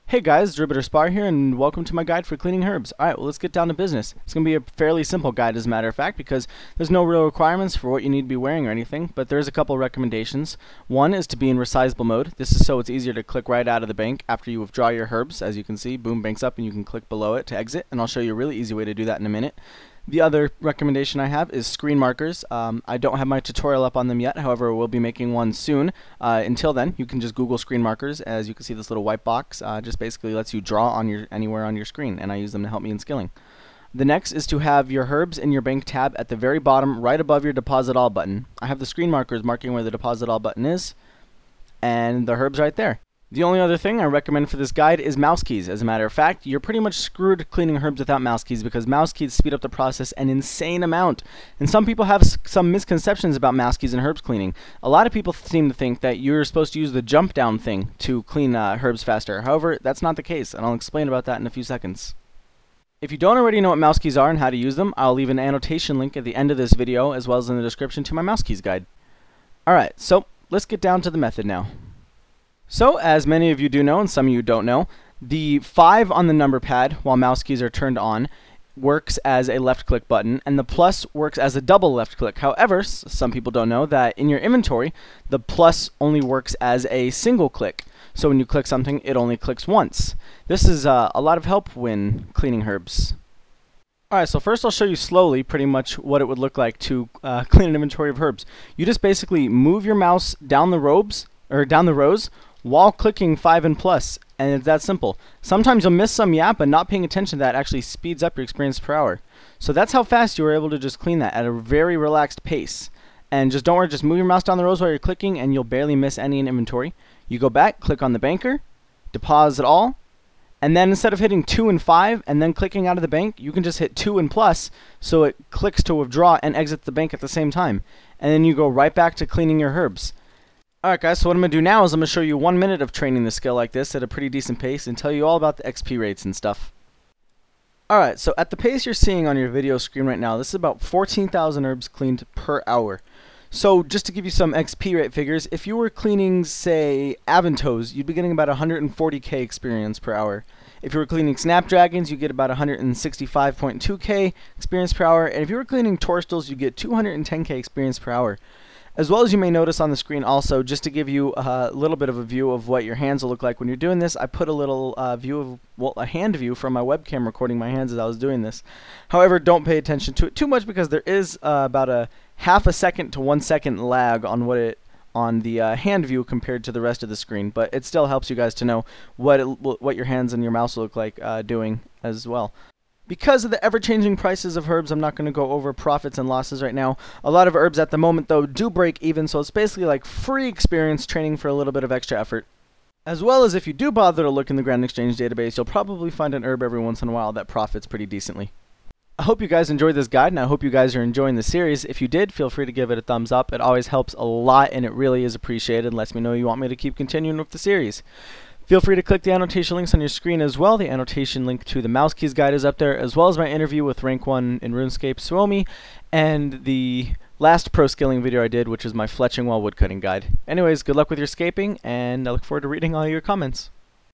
Hey guys, aribiterspar here, and welcome to my guide for cleaning herbs. Alright, well let's get down to business. It's going to be a fairly simple guide as a matter of fact, because there's no real requirements for what you need to be wearing or anything, but there's a couple recommendations. One is to be in resizable mode. This is so it's easier to click right out of the bank after you withdraw your herbs. As you can see, boom, bank's up, and you can click below it to exit, and I'll show you a really easy way to do that in a minute. The other recommendation I have is screen markers. I don't have my tutorial up on them yet, however we'll be making one soon. Until then, you can just Google screen markers. As you can see, this little white box just basically lets you draw on anywhere on your screen, and I use them to help me in skilling. The next is to have your herbs in your bank tab at the very bottom, right above your deposit all button. I have the screen markers marking where the deposit all button is, and the herbs right there. The only other thing I recommend for this guide is mouse keys. As a matter of fact, you're pretty much screwed cleaning herbs without mouse keys because mouse keys speed up the process an insane amount. And some people have some misconceptions about mouse keys and herbs cleaning. A lot of people seem to think that you're supposed to use the jump down thing to clean herbs faster. However, that's not the case, and I'll explain about that in a few seconds. If you don't already know what mouse keys are and how to use them, I'll leave an annotation link at the end of this video as well as in the description to my mouse keys guide. Alright, so let's get down to the method now. So, as many of you do know, and some of you don't know, the 5 on the number pad, while mouse keys are turned on, works as a left click button, and the plus works as a double left click. However, some people don't know that in your inventory, the plus only works as a single click. So when you click something, it only clicks once. This is a lot of help when cleaning herbs. Alright, so first I'll show you slowly pretty much what it would look like to clean an inventory of herbs. You just basically move your mouse down the rows, while clicking 5 and plus, and it's that simple. Sometimes you'll miss some, yeah, but not paying attention to that actually speeds up your experience per hour. So that's how fast you were able to just clean that at a very relaxed pace. And just don't worry, just move your mouse down the rows while you're clicking and you'll barely miss any in inventory. You go back, click on the banker, deposit all, and then instead of hitting 2 and 5 and then clicking out of the bank, you can just hit 2 and plus so it clicks to withdraw and exit the bank at the same time. And then you go right back to cleaning your herbs. Alright guys, so what I'm going to do now is I'm going to show you 1 minute of training this skill like this at a pretty decent pace and tell you all about the XP rates and stuff. Alright, so at the pace you're seeing on your video screen right now, this is about 14,000 herbs cleaned per hour. So just to give you some XP rate figures, if you were cleaning, say, Aventos, you'd be getting about 140k experience per hour. If you were cleaning Snapdragons, you get about 165.2k experience per hour, and if you were cleaning Torstals, you get 210k experience per hour. As well as you may notice on the screen also, just to give you a little bit of a view of what your hands will look like when you're doing this, I put a little view of, well, a hand view from my webcam recording my hands as I was doing this. However, don't pay attention to it too much because there is about a half a second to 1 second lag on the hand view compared to the rest of the screen, but it still helps you guys to know what your hands and your mouse will look like doing as well. Because of the ever-changing prices of herbs, I'm not going to go over profits and losses right now. A lot of herbs at the moment, though, do break even, so it's basically like free experience training for a little bit of extra effort. As well as if you do bother to look in the Grand Exchange database, you'll probably find an herb every once in a while that profits pretty decently. I hope you guys enjoyed this guide, and I hope you guys are enjoying the series. If you did, feel free to give it a thumbs up. It always helps a lot, and it really is appreciated and lets me know you want me to keep continuing with the series. Feel free to click the annotation links on your screen as well. The annotation link to the mouse keys guide is up there, as well as my interview with Rank 1 in RuneScape Suomi, and the last pro skilling video I did, which is my fletching while woodcutting guide. Anyways, good luck with your scaping, and I look forward to reading all your comments.